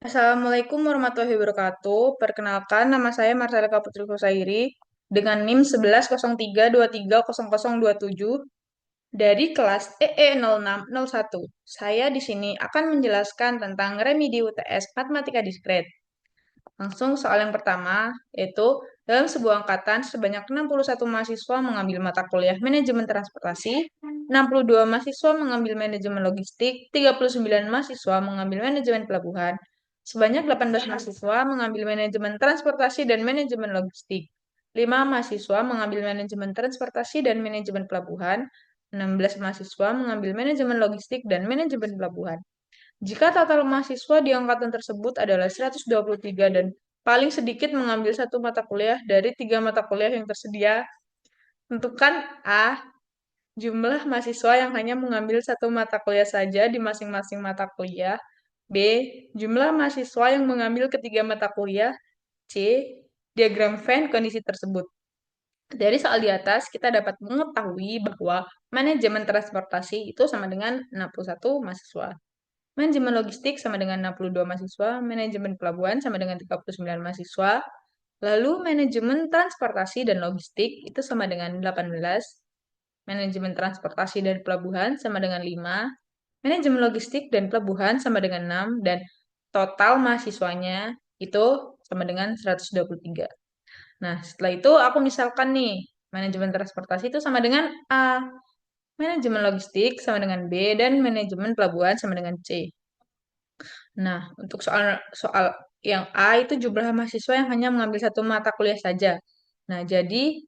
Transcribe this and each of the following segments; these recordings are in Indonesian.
Assalamualaikum warahmatullahi wabarakatuh. Perkenalkan, nama saya Marcelika Putri Husairi dengan NIM 1103230027 dari kelas EE0601. Saya di sini akan menjelaskan tentang remedi UTS Matematika Diskret. Langsung soal yang pertama, yaitu dalam sebuah angkatan sebanyak 61 mahasiswa mengambil mata kuliah manajemen transportasi, 62 mahasiswa mengambil manajemen logistik, 39 mahasiswa mengambil manajemen pelabuhan, sebanyak 18 mahasiswa mengambil manajemen transportasi dan manajemen logistik, 5 mahasiswa mengambil manajemen transportasi dan manajemen pelabuhan, 16 mahasiswa mengambil manajemen logistik dan manajemen pelabuhan. Jika total mahasiswa di angkatan tersebut adalah 123 dan paling sedikit mengambil satu mata kuliah dari tiga mata kuliah yang tersedia, tentukan A. Jumlah mahasiswa yang hanya mengambil satu mata kuliah saja di masing-masing mata kuliah. B. Jumlah mahasiswa yang mengambil ketiga mata kuliah. C. Diagram Venn kondisi tersebut. Dari soal di atas, kita dapat mengetahui bahwa manajemen transportasi itu sama dengan 61 mahasiswa. Manajemen logistik sama dengan 62 mahasiswa, manajemen pelabuhan sama dengan 39 mahasiswa, lalu manajemen transportasi dan logistik itu sama dengan 18, manajemen transportasi dan pelabuhan sama dengan 5, manajemen logistik dan pelabuhan sama dengan 6, dan total mahasiswanya itu sama dengan 123. Nah, setelah itu aku misalkan nih, manajemen transportasi itu sama dengan A, manajemen logistik sama dengan B, dan manajemen pelabuhan sama dengan C. Nah, untuk soal soal yang A itu jumlah mahasiswa yang hanya mengambil satu mata kuliah saja. Nah, jadi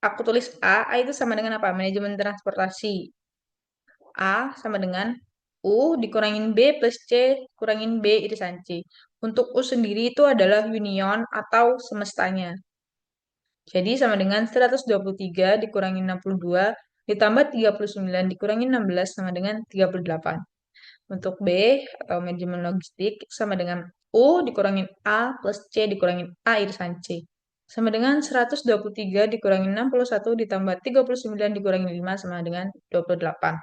aku tulis A itu sama dengan apa? Manajemen transportasi. A sama dengan U dikurangin B plus C kurangin B irisan C. Untuk U sendiri itu adalah union atau semestanya. Jadi sama dengan 123 dikurangi 62 ditambah 39 dikurangi 16 sama dengan 38. Untuk B atau manajemen logistik sama dengan U dikurangin A plus C dikurangin A irisan C. Sama dengan 123 dikurangi 61 ditambah 39 dikurangi 5 sama dengan 28.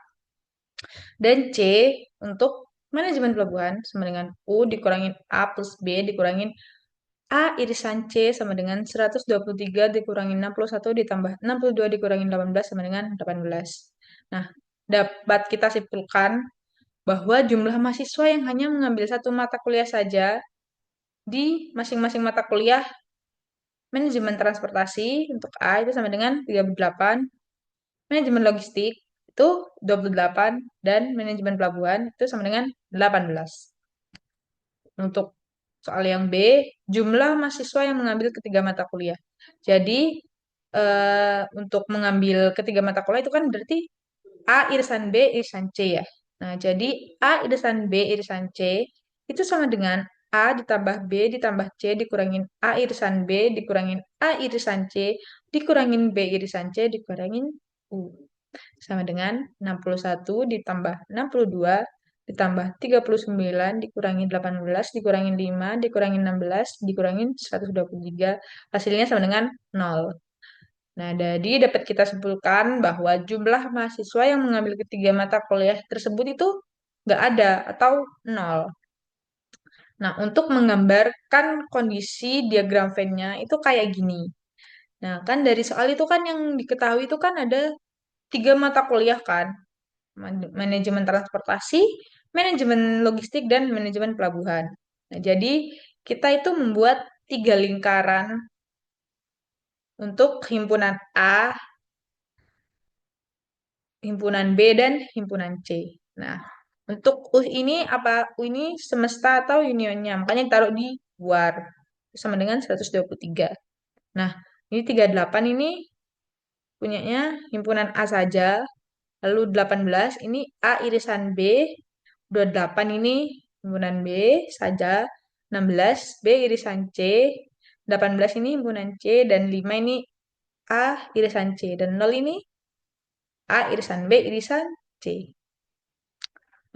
Dan C untuk manajemen pelabuhan sama dengan U dikurangin A plus B dikurangin A irisan C sama dengan 123 dikurangin 61 ditambah 62 dikurangin 18 sama dengan 18. Nah, dapat kita simpulkan bahwa jumlah mahasiswa yang hanya mengambil satu mata kuliah saja di masing-masing mata kuliah manajemen transportasi untuk A itu sama dengan 38, manajemen logistik itu 28, dan manajemen pelabuhan itu sama dengan 18. Untuk soal yang B, jumlah mahasiswa yang mengambil ketiga mata kuliah. Jadi, untuk mengambil ketiga mata kuliah itu kan berarti A irisan B irisan C ya. Nah, jadi A irisan B irisan C itu sama dengan A ditambah B ditambah C dikurangin A irisan B dikurangin A irisan C dikurangin B irisan C dikurangin U. Sama dengan 61 ditambah 62 ditambah 39 dikurangi 18 dikurangi 5 dikurangi 16 dikurangi 123 hasilnya sama dengan 0. Nah, jadi dapat kita simpulkan bahwa jumlah mahasiswa yang mengambil ketiga mata kuliah tersebut itu nggak ada atau 0. Nah, untuk menggambarkan kondisi diagram Venn-nya itu kayak gini. Nah, kan dari soal itu kan yang diketahui itu kan ada tiga mata kuliah kan. Manajemen transportasi, manajemen logistik, dan manajemen pelabuhan. Nah, jadi kita itu membuat tiga lingkaran untuk himpunan A, himpunan B, dan himpunan C. Nah, untuk U ini apa? U ini semesta atau unionnya, makanya taruh di luar. Sama dengan 123. Nah, ini 38 ini punyanya himpunan A saja. Lalu 18 ini A irisan B, 28 ini himpunan B saja, 16 B irisan C, 18 ini himpunan C, dan 5 ini A irisan C, dan 0 ini A irisan B irisan C.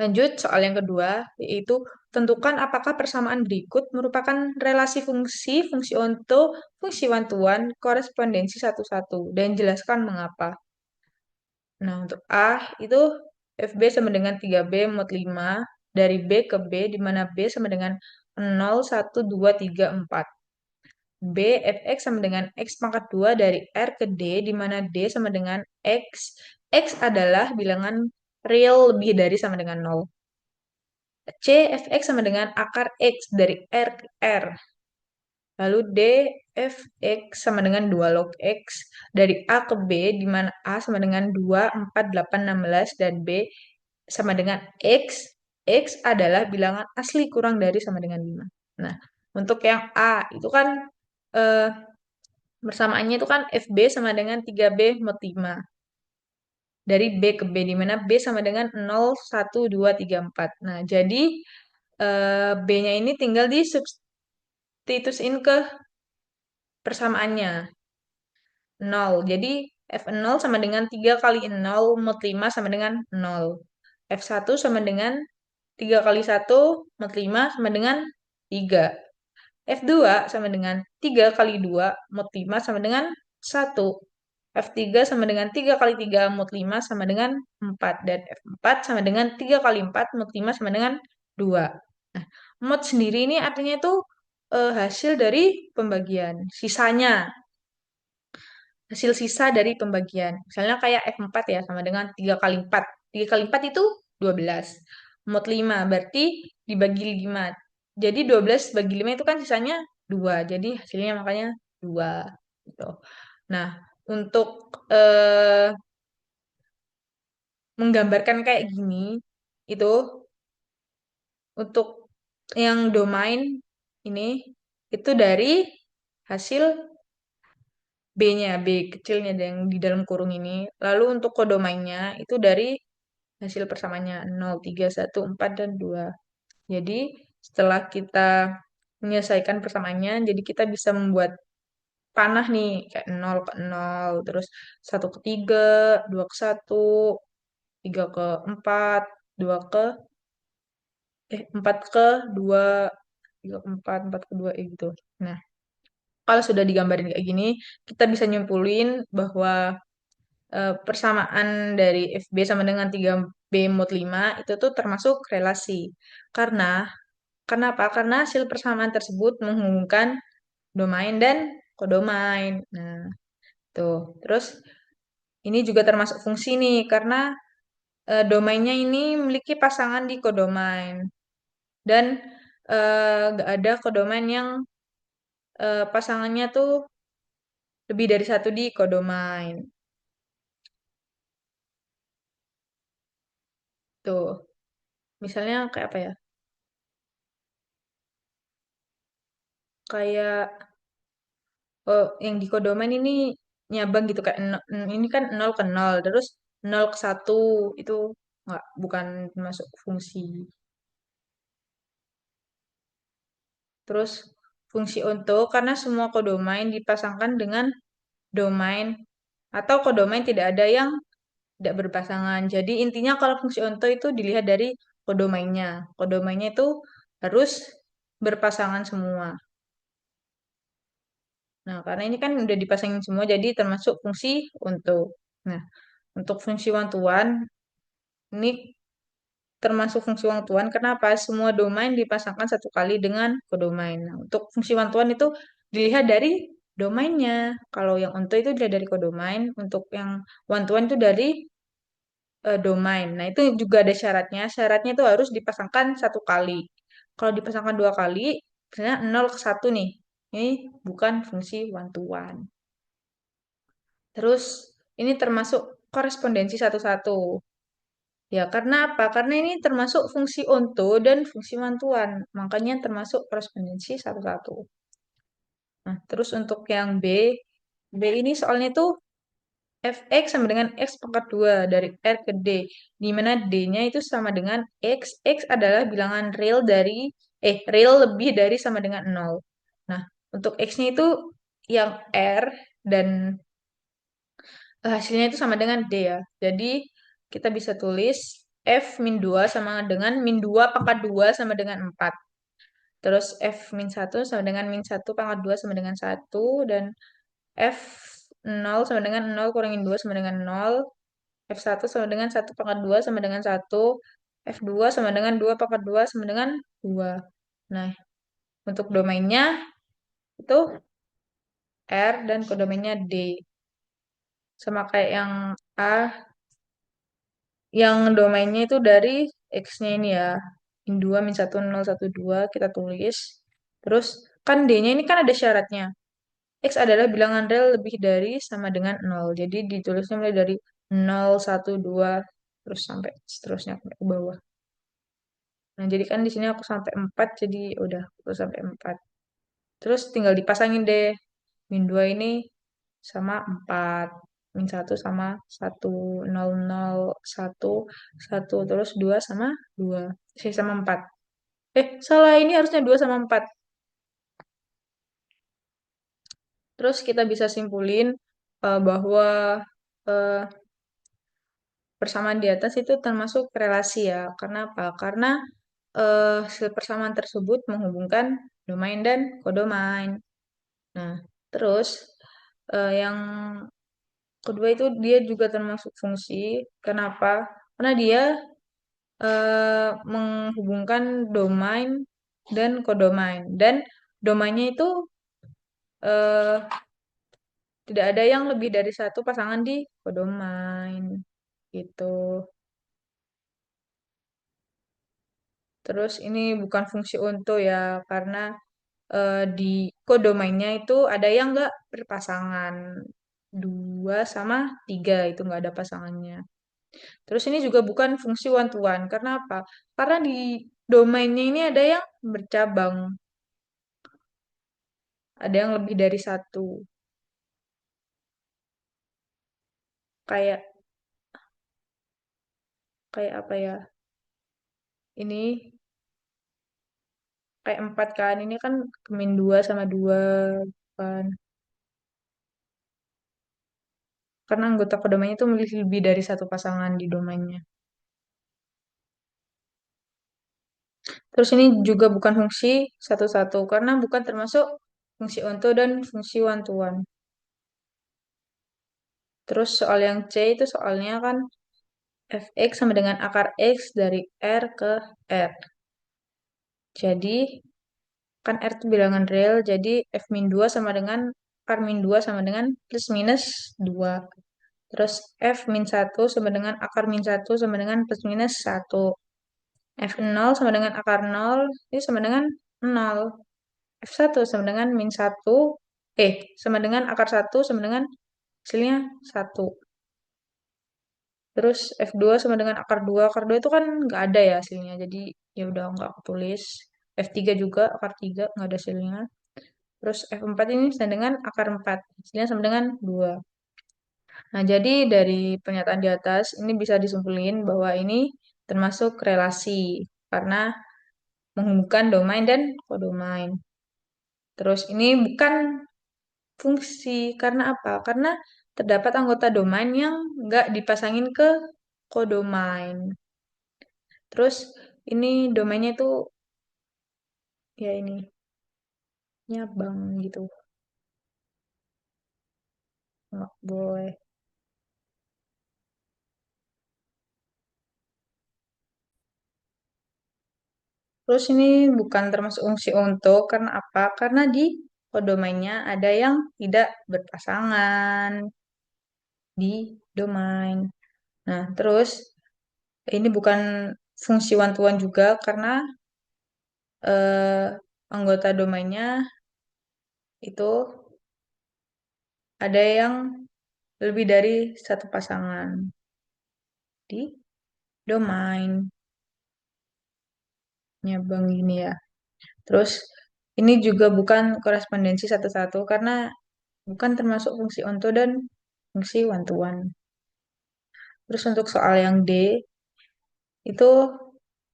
Lanjut soal yang kedua, yaitu tentukan apakah persamaan berikut merupakan relasi fungsi, fungsi onto, fungsi one-to-one, korespondensi satu-satu, dan jelaskan mengapa. Nah, untuk A itu FB sama dengan 3B mod 5 dari B ke B, di mana B sama dengan 0, 1, 2, 3, 4. B fx sama dengan x pangkat 2 dari R ke D, di mana D sama dengan X. X adalah bilangan real lebih dari sama dengan 0. C fx sama dengan akar X dari R ke R. Lalu D fx sama dengan 2 log X dari A ke B, di mana A sama dengan 2, 4, 8, 16, dan B sama dengan X. X adalah bilangan asli kurang dari sama dengan 5. Nah, untuk yang A, itu kan eh, bersamaannya itu kan FB sama dengan 3B mod 5. Dari B ke B, di mana B sama dengan 0, 1, 2, 3, 4. Nah, jadi B-nya ini tinggal disubstitusin ke persamaannya. 0. Jadi F0 sama dengan 3 kali 0 mod 5 sama dengan 0. F1 sama dengan 3 kali 1 mod 5 sama dengan 3. F2 sama dengan 3 kali 2 mod 5 sama dengan 1. F3 sama dengan 3 kali 3 mod 5 sama dengan 4. Dan F4 sama dengan 3 kali 4 mod 5 sama dengan 2. Nah, mod sendiri ini artinya itu hasil dari pembagian. Sisanya, hasil sisa dari pembagian. Misalnya kayak F4 ya, sama dengan 3 kali 4. 3 kali 4 itu 12. Mod 5, berarti dibagi 5. Jadi 12 bagi 5 itu kan sisanya 2. Jadi hasilnya makanya 2. Gitu. Nah, untuk menggambarkan kayak gini, itu untuk yang domain ini, itu dari hasil B-nya, B kecilnya yang di dalam kurung ini. Lalu untuk kodomainnya itu dari hasil persamaannya 0, 3, 1, 4, dan 2. Jadi setelah kita menyelesaikan persamaannya, jadi kita bisa membuat panah nih, kayak 0 ke 0, terus 1 ke 3, 2 ke 1, 3 ke 4, 2 ke, 4 ke 2, 3 ke 4, 4 ke 2, gitu. Nah, kalau sudah digambarin kayak gini, kita bisa nyimpulin bahwa persamaan dari FB sama dengan 3B mod 5 itu tuh termasuk relasi. Karena, kenapa? Karena hasil persamaan tersebut menghubungkan domain dan kodomain. Nah, tuh. Terus ini juga termasuk fungsi nih, karena domainnya ini memiliki pasangan di kodomain. Dan nggak ada kodomain yang pasangannya tuh lebih dari satu di kodomain. Tuh. Misalnya kayak apa ya? Kayak yang di kodomain ini nyabang gitu kayak ini kan 0 ke 0 terus 0 ke 1 itu nggak bukan masuk fungsi. Terus fungsi untuk karena semua kodomain dipasangkan dengan domain atau kodomain tidak ada yang tidak berpasangan. Jadi intinya kalau fungsi untuk itu dilihat dari kodomainnya. Kodomainnya itu harus berpasangan semua. Nah, karena ini kan udah dipasangin semua jadi termasuk fungsi untuk. Nah, untuk fungsi one-to-one ini termasuk fungsi one-to-one. Kenapa? Semua domain dipasangkan satu kali dengan kodomain. Nah, untuk fungsi one-to-one itu dilihat dari domainnya. Kalau yang onto itu dilihat dari kodomain. Untuk yang one-to-one itu dari domain. Nah, itu juga ada syaratnya. Syaratnya itu harus dipasangkan satu kali. Kalau dipasangkan dua kali, misalnya 0 ke 1 nih. Ini bukan fungsi one-to-one. Terus ini termasuk korespondensi satu-satu. Ya, karena apa? Karena ini termasuk fungsi onto dan fungsi mantuan. Makanya termasuk korespondensi satu-satu. Nah, terus untuk yang B, B ini soalnya tuh fx sama dengan x pangkat 2 dari R ke D. Di mana D-nya itu sama dengan x. X adalah bilangan real real lebih dari sama dengan 0. Nah, untuk x-nya itu yang R dan hasilnya itu sama dengan D ya. Jadi kita bisa tulis F min 2 sama dengan min 2 pangkat 2 sama dengan 4. Terus F min 1 sama dengan min 1 pangkat 2 sama dengan 1. Dan F 0 sama dengan 0 kurangin 2 sama dengan 0. F1 sama dengan 1 pangkat 2 sama dengan 1. F2 sama dengan 2 pangkat 2 sama dengan 2. Nah, untuk domainnya itu R dan kodomennya D. Sama kayak yang A, yang domainnya itu dari X-nya ini ya. Min 2, min 1, 0, 1, 2 kita tulis. Terus kan D-nya ini kan ada syaratnya. X adalah bilangan real lebih dari sama dengan 0. Jadi ditulisnya mulai dari 0, 1, 2, terus sampai seterusnya sampai ke bawah. Nah, jadi kan di sini aku sampai 4, jadi udah aku sampai 4. Terus tinggal dipasangin deh. Min 2 ini sama 4. Min 1 sama 1. 0, 0, 1, 1. Terus 2 sama 2. Sama 4. Salah. Ini harusnya 2 sama 4. Terus kita bisa simpulin bahwa eh, persamaan di atas itu termasuk relasi ya. Karena apa? Karena persamaan tersebut menghubungkan domain dan kodomain. Nah, terus yang kedua itu dia juga termasuk fungsi. Kenapa? Karena dia menghubungkan domain dan kodomain. Dan domainnya itu eh, tidak ada yang lebih dari satu pasangan di kodomain. Gitu. Terus ini bukan fungsi onto ya, karena di kodomainnya itu ada yang nggak berpasangan. 2 sama 3 itu nggak ada pasangannya. Terus ini juga bukan fungsi one to one. Karena apa? Karena di domainnya ini ada yang bercabang. Ada yang lebih dari satu. Kayak kayak apa ya? Ini kayak 4 kan. Ini kan min 2 sama 2 kan. Karena anggota kodomanya itu memiliki lebih dari satu pasangan di domainnya. Terus ini juga bukan fungsi satu-satu karena bukan termasuk fungsi onto dan fungsi one to one. Terus soal yang C itu soalnya kan fx sama dengan akar x dari R ke R. Jadi kan R itu bilangan real, jadi f min 2 sama dengan akar min 2 sama dengan plus minus 2. Terus f min 1 sama dengan akar min 1 sama dengan plus minus 1. F0 sama dengan akar 0 ini sama dengan 0. F1 sama dengan min 1, sama dengan akar 1 sama dengan hasilnya 1. Terus F2 sama dengan akar 2. Akar 2 itu kan nggak ada ya hasilnya, jadi ya udah nggak aku tulis. F3 juga, akar 3 nggak ada hasilnya. Terus F4 ini sama dengan akar 4. Hasilnya sama dengan 2. Nah, jadi dari pernyataan di atas, ini bisa disimpulin bahwa ini termasuk relasi. Karena menghubungkan domain dan kodomain. Terus ini bukan fungsi. Karena apa? Karena terdapat anggota domain yang nggak dipasangin ke kodomain. Terus ini domainnya itu ya ini nyabang gitu. Nggak boleh. Terus ini bukan termasuk fungsi untuk karena apa? Karena di kodomainnya ada yang tidak berpasangan di domain. Nah, terus ini bukan fungsi one to one juga karena anggota domainnya itu ada yang lebih dari satu pasangan di domainnya Bang ini ya. Terus ini juga bukan korespondensi satu-satu karena bukan termasuk fungsi onto dan fungsi one to one. Terus untuk soal yang D itu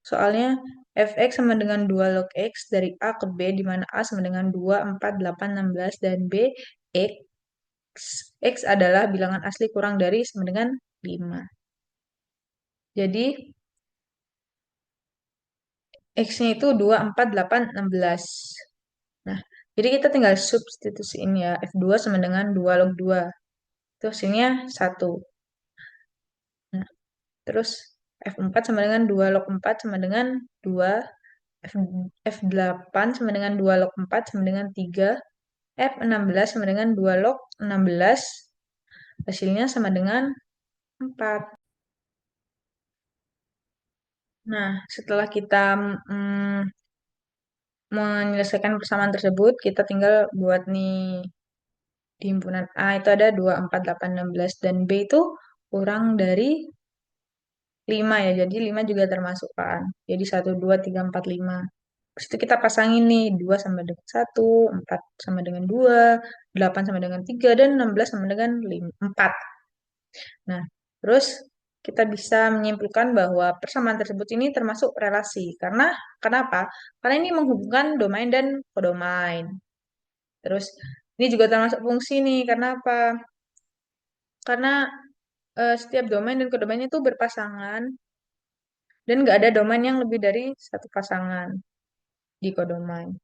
soalnya fx sama dengan 2 log x dari A ke B di mana A sama dengan 2, 4, 8, 16 dan B x X adalah bilangan asli kurang dari sama dengan 5. Jadi X-nya itu 2, 4, 8, 16. Nah, jadi kita tinggal substitusiin ya. F2 sama dengan 2 log 2. Itu hasilnya 1. Nah, terus F4 sama dengan 2 log 4 sama dengan 2, F, F8 sama dengan 2 log 4 sama dengan 3, F16 sama dengan 2 log 16, hasilnya sama dengan 4. Nah, setelah kita mm, menyelesaikan persamaan tersebut, kita tinggal buat nih di himpunan A itu ada 2, 4, 8, 16, dan B itu kurang dari 5 ya, jadi 5 juga termasuk kan. Jadi 1, 2, 3, 4, 5. Terus itu kita pasangin nih, 2 sama dengan 1, 4 sama dengan 2, 8 sama dengan 3, dan 16 sama dengan 5, 4. Nah, terus kita bisa menyimpulkan bahwa persamaan tersebut ini termasuk relasi. Karena, kenapa? Karena ini menghubungkan domain dan kodomain. Terus, ini juga termasuk fungsi nih. Karena apa? Karena setiap domain dan kodomainnya itu berpasangan dan nggak ada domain yang lebih dari satu pasangan di kodomain.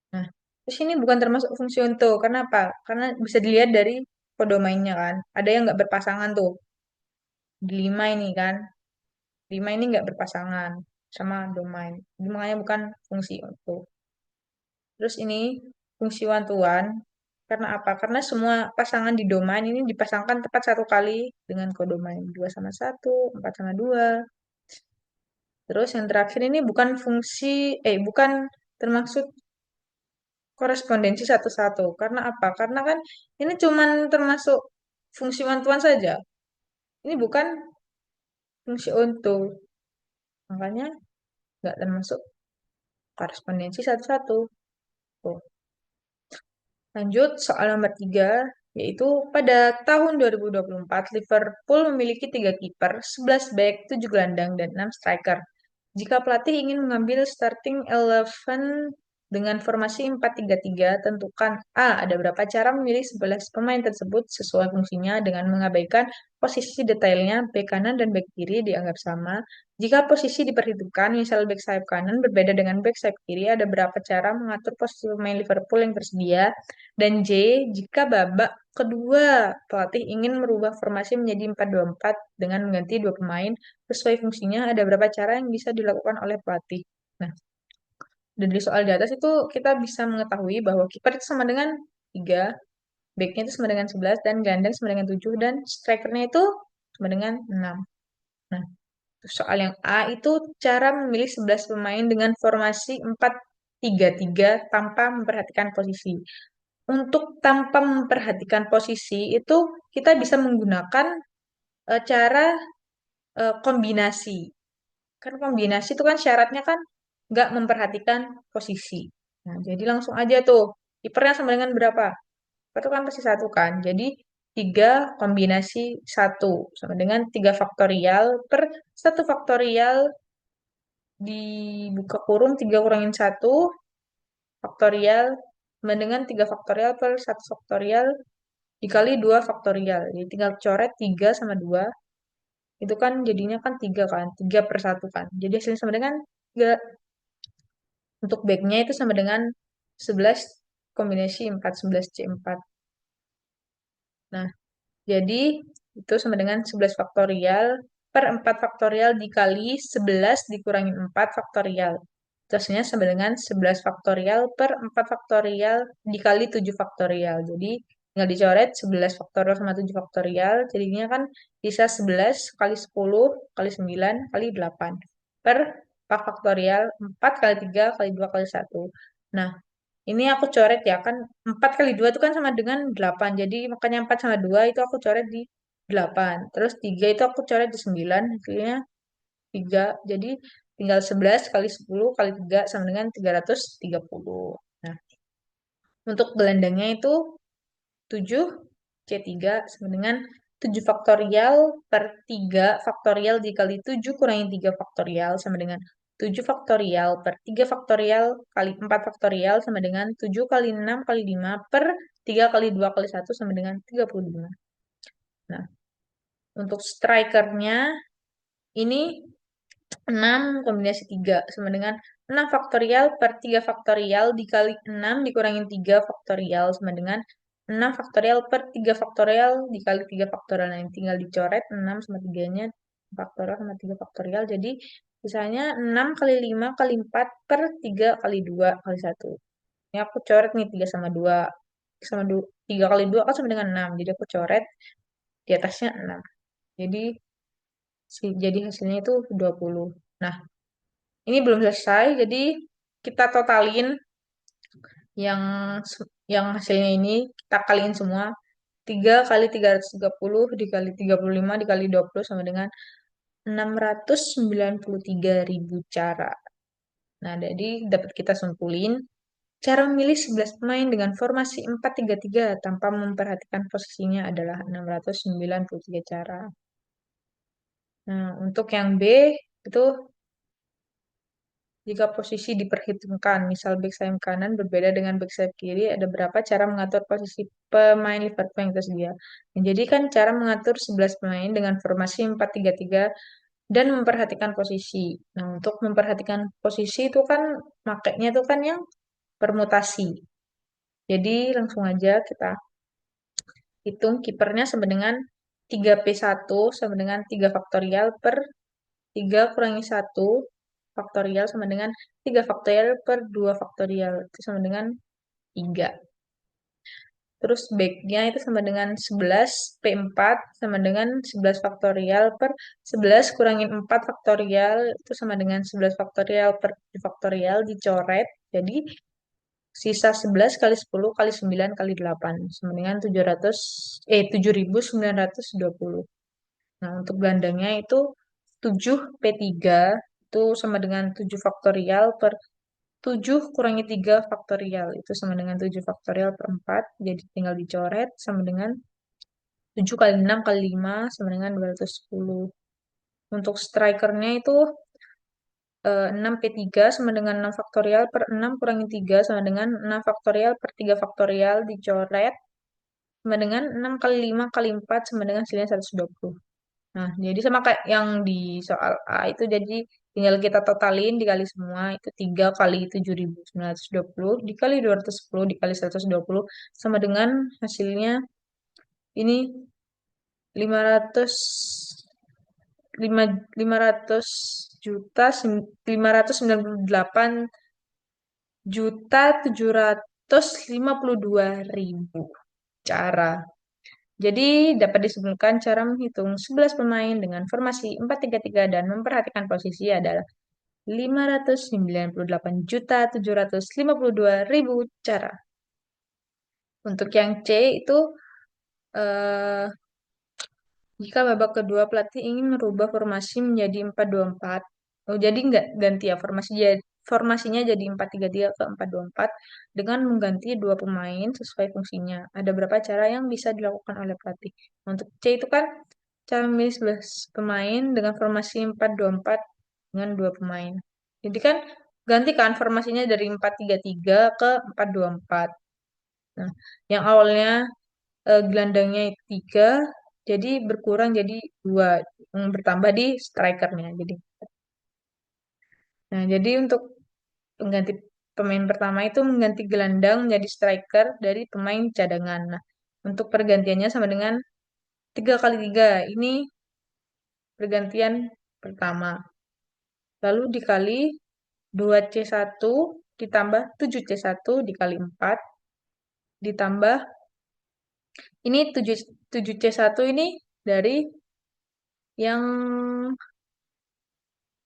Nah, terus ini bukan termasuk fungsi untuk. Kenapa? Karena bisa dilihat dari kodomainnya kan. Ada yang nggak berpasangan tuh. Di 5 ini kan. 5 ini nggak berpasangan sama domain. Jadi makanya bukan fungsi untuk. Terus ini fungsi one-to-one. Karena apa? Karena semua pasangan di domain ini dipasangkan tepat satu kali dengan kodomain. 2 sama 1, 4 sama 2. Terus yang terakhir ini bukan bukan termasuk korespondensi satu-satu. Karena apa? Karena kan ini cuman termasuk fungsi one-to-one saja. Ini bukan fungsi untuk. Makanya nggak termasuk korespondensi satu-satu. Tuh. Lanjut soal nomor 3, yaitu pada tahun 2024 Liverpool memiliki 3 kiper, 11 back, 7 gelandang, dan 6 striker. Jika pelatih ingin mengambil starting eleven dengan formasi 4-3-3, tentukan A. Ada berapa cara memilih 11 pemain tersebut sesuai fungsinya dengan mengabaikan posisi detailnya. Bek kanan dan bek kiri dianggap sama. Jika posisi diperhitungkan, misal bek sayap kanan berbeda dengan bek sayap kiri, ada berapa cara mengatur posisi pemain Liverpool yang tersedia. Dan J. Jika babak kedua pelatih ingin merubah formasi menjadi 4-2-4 dengan mengganti dua pemain, sesuai fungsinya ada berapa cara yang bisa dilakukan oleh pelatih. Nah, dari soal di atas itu kita bisa mengetahui bahwa kiper itu sama dengan 3, backnya itu sama dengan 11, dan gelandang sama dengan 7, dan strikernya itu sama dengan 6. Nah, soal yang A itu cara memilih 11 pemain dengan formasi 4-3-3 tanpa memperhatikan posisi. Untuk tanpa memperhatikan posisi itu kita bisa menggunakan cara kombinasi. Kan kombinasi itu kan syaratnya kan nggak memperhatikan posisi. Nah, jadi langsung aja tuh. Kipernya sama dengan berapa? Kiper itu kan pasti satu kan. Jadi 3 kombinasi satu sama dengan 3 faktorial per satu faktorial dibuka kurung 3 kurangin satu faktorial sama dengan 3 faktorial per satu faktorial dikali 2 faktorial. Jadi tinggal coret 3 sama 2. Itu kan jadinya kan 3 kan. 3 per 1 kan. Jadi hasilnya sama dengan 3. Untuk backnya itu sama dengan 11 kombinasi 4, 11C4. Nah, jadi itu sama dengan 11 faktorial per 4 faktorial dikali 11 dikurangi 4 faktorial. Terusnya sama dengan 11 faktorial per 4 faktorial dikali 7 faktorial. Jadi tinggal dicoret 11 faktorial sama 7 faktorial. Jadinya kan bisa 11 kali 10 kali 9 kali 8 per 4 faktorial 4 kali 3 kali 2 kali 1. Nah, ini aku coret ya kan 4 kali 2 itu kan sama dengan 8. Jadi makanya 4 sama 2 itu aku coret di 8. Terus 3 itu aku coret di 9. Hasilnya 3. Jadi tinggal 11 kali 10 kali 3 sama dengan 330. Nah, untuk gelandangnya itu 7 C3 sama dengan 7 faktorial per 3 faktorial dikali 7 kurangi 3 faktorial sama dengan 7 faktorial per 3 faktorial kali 4 faktorial sama dengan 7 kali 6 kali 5 per 3 kali 2 kali 1 sama dengan 35. Nah, untuk strikernya ini 6 kombinasi 3 sama dengan 6 faktorial per 3 faktorial dikali 6 dikurangi 3 faktorial sama dengan 6 faktorial per 3 faktorial dikali 3 faktorial. Nah, ini tinggal dicoret 6 sama 3-nya faktorial sama 3 faktorial. Jadi misalnya 6 kali 5 kali 4 per 3 kali 2 kali 1. Ini aku coret nih 3 sama 2. Sama 2, 3 kali 2 kan sama dengan 6. Jadi aku coret di atasnya 6. Jadi jadi hasilnya itu 20. Nah, ini belum selesai. Jadi kita totalin yang yang hasilnya ini kita kaliin semua. 3 kali 330 dikali 35 dikali 20 sama dengan 693.000 cara. Nah, jadi dapat kita simpulin cara memilih 11 pemain dengan formasi 4-3-3 tanpa memperhatikan posisinya adalah 693 cara. Nah, untuk yang B itu jika posisi diperhitungkan, misal back sayap kanan berbeda dengan back sayap kiri, ada berapa cara mengatur posisi pemain Liverpool yang tersedia. Nah, jadi kan cara mengatur 11 pemain dengan formasi 4-3-3 dan memperhatikan posisi. Nah, untuk memperhatikan posisi itu kan makanya itu kan yang permutasi. Jadi langsung aja kita hitung kipernya sama dengan 3P1 sama dengan 3 faktorial per 3 kurangi 1 faktorial sama dengan 3 faktorial per 2 faktorial. Itu sama dengan 3. Terus backnya itu sama dengan 11 P4 sama dengan 11 faktorial per 11 kurangin 4 faktorial itu sama dengan 11 faktorial per 7 faktorial dicoret. Jadi sisa 11 kali 10 kali 9 kali 8 sama dengan 7.920. Nah, untuk gandangnya itu 7P3 itu sama dengan 7 faktorial per 7 kurangi 3 faktorial. Itu sama dengan 7 faktorial per 4. Jadi tinggal dicoret sama dengan 7 kali 6 kali 5 sama dengan 210. Untuk strikernya itu 6P3 sama dengan 6 faktorial per 6 kurangi 3 sama dengan 6 faktorial per 3 faktorial dicoret sama dengan 6 kali 5 kali 4 sama dengan hasilnya 120. Nah, jadi sama kayak yang di soal A itu jadi tinggal kita totalin dikali semua itu 3 kali 7.920 dikali 210 dikali 120 sama dengan hasilnya ini 500 5 500 juta 558.752.000 cara. Jadi dapat disimpulkan cara menghitung 11 pemain dengan formasi 4-3-3 dan memperhatikan posisi adalah 598.752.000 cara. Untuk yang C itu eh, jika babak kedua pelatih ingin merubah formasi menjadi 4-2-4. Oh, jadi nggak ganti ya formasinya jadi 4-3-3 ke 4-2-4 dengan mengganti dua pemain sesuai fungsinya. Ada berapa cara yang bisa dilakukan oleh pelatih? Untuk C itu kan cara memilih 11 pemain dengan formasi 4-2-4 dengan dua pemain. Jadi kan gantikan formasinya dari 4-3-3 ke 4-2-4. Nah, yang awalnya gelandangnya itu 3, jadi berkurang jadi 2, bertambah di strikernya. Jadi untuk pengganti pemain pertama itu mengganti gelandang menjadi striker dari pemain cadangan. Nah, untuk pergantiannya sama dengan 3 kali 3. Ini pergantian pertama. Lalu dikali 2C1 ditambah 7C1 dikali 4 ditambah ini 7C1 ini dari yang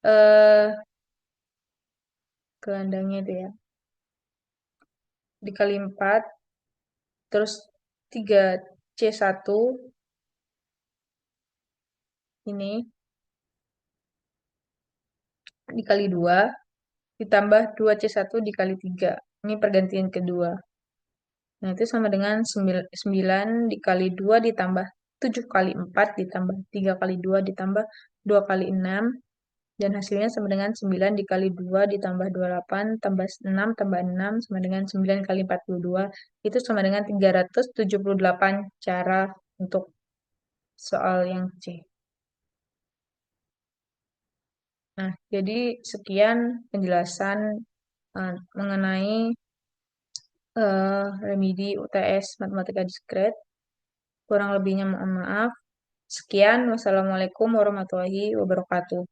eh gelandangnya itu ya. Dikali 4 terus 3C1 ini dikali 2 ditambah 2C1 dikali 3. Ini pergantian kedua. Nah, itu sama dengan 9 dikali 2 ditambah 7 kali 4 ditambah 3 kali 2 ditambah 2 kali 6. Dan hasilnya sama dengan 9 dikali 2 ditambah 28 tambah 6 tambah 6 sama dengan 9 kali 42. Itu sama dengan 378 cara untuk soal yang C. Nah, jadi sekian penjelasan mengenai remedi UTS Matematika Diskret. Kurang lebihnya mohon maaf. Sekian, wassalamualaikum warahmatullahi wabarakatuh.